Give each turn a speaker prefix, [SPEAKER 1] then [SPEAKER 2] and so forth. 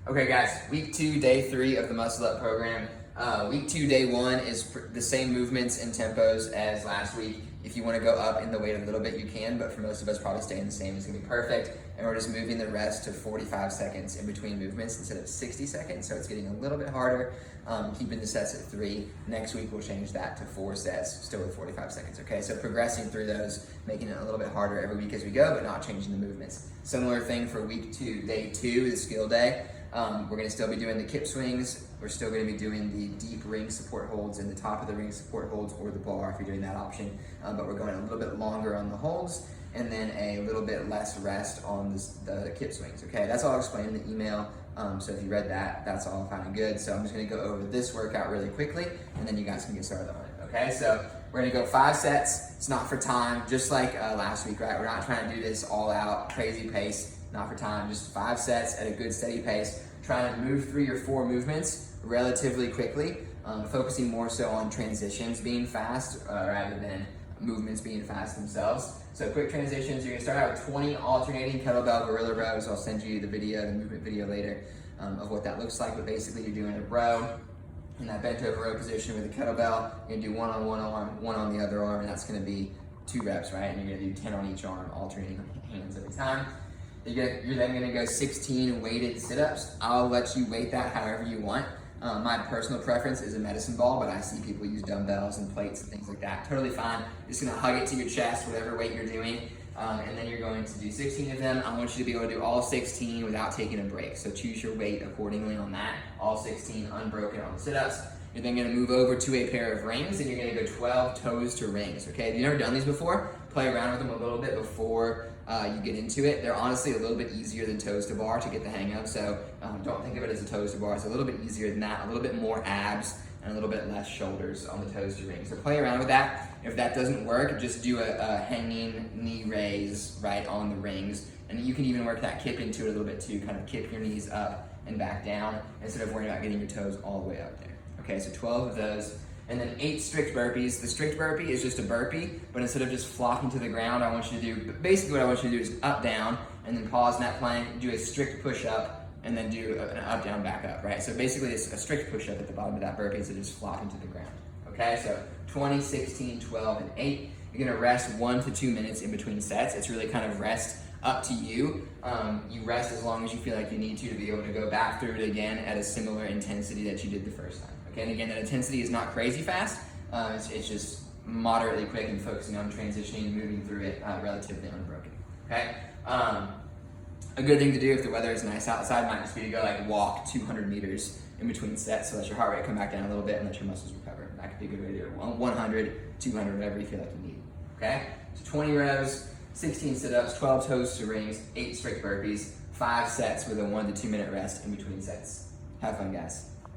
[SPEAKER 1] Okay guys, week 2, day 3 of the Muscle Up program. Week 2, day 1 is the same movements and tempos as last week. If you want to go up in the weight a little bit, you can, but for most of us, probably staying the same is going to be perfect. And we're just moving the rest to 45 seconds in between movements instead of 60 seconds, so it's getting a little bit harder. Keeping the sets at 3. Next week, we'll change that to 4 sets, still with 45 seconds, okay? So progressing through those, making it a little bit harder every week as we go, but not changing the movements. Similar thing for week 2, day 2, the skill day. We're gonna still be doing the kip swings. We're still gonna be doing the deep ring support holds and the top of the ring support holds or the bar if you're doing that option. But we're going a little bit longer on the holds and then a little bit less rest on the kip swings, okay? That's all I'll explain in the email. So if you read that, that's all fine and good. So I'm just gonna go over this workout really quickly and then you guys can get started on it, okay? So we're gonna go 5 sets. It's not for time, just like last week, right? We're not trying to do this all out, crazy pace, not for time, just 5 sets at a good steady pace. Trying to move 3 or 4 movements relatively quickly, focusing more so on transitions being fast rather than movements being fast themselves. So quick transitions, you're gonna start out with 20 alternating kettlebell gorilla rows. I'll send you the movement video later of what that looks like, but basically you're doing a row in that bent over row position with a kettlebell. You're gonna do 1 on one arm, 1 on the other arm, and that's gonna be 2 reps, right? And you're gonna do 10 on each arm, alternating hands every time. You're then gonna go 16 weighted sit-ups. I'll let you weight that however you want. My personal preference is a medicine ball, but I see people use dumbbells and plates and things like that. Totally fine. You're just gonna hug it to your chest, whatever weight you're doing. And then you're going to do 16 of them. I want you to be able to do all 16 without taking a break. So choose your weight accordingly on that. All 16 unbroken on the sit-ups. You're then gonna move over to a pair of rings and you're gonna go 12 toes to rings, okay? If you've never done these before, play around with them a little bit before you get into it. They're honestly a little bit easier than toes to bar to get the hang of, so don't think of it as a toes to bar. It's a little bit easier than that, a little bit more abs and a little bit less shoulders on the toes to rings. So play around with that. If that doesn't work, just do a hanging knee raise right on the rings. And you can even work that kip into it a little bit too, kind of kip your knees up and back down instead of worrying about getting your toes all the way up there. Okay, so 12 of those. And then 8 strict burpees. The strict burpee is just a burpee, but instead of just flopping to the ground, I want you to do, basically what I want you to do is up, down, and then pause in that plank, do a strict push up, and then do an up, down, back up, right? So basically it's a strict push up at the bottom of that burpee instead of just flopping to the ground. Okay, so 20, 16, 12, and 8. You're gonna rest 1 to 2 minutes in between sets. It's really kind of rest up to you. You rest as long as you feel like you need to be able to go back through it again at a similar intensity that you did the first time. Okay, and again, that intensity is not crazy fast. It's just moderately quick and focusing on transitioning and moving through it relatively unbroken. Okay. A good thing to do if the weather is nice outside might just be to go like walk 200 meters in between sets so let your heart rate come back down a little bit and let your muscles recover. That could be a good way to do it. 100, 200, whatever you feel like you need. Okay? So 20 rows, 16 sit-ups, 12 toes to rings, 8 strict burpees, 5 sets with a 1 to 2 minute rest in between sets. Have fun, guys.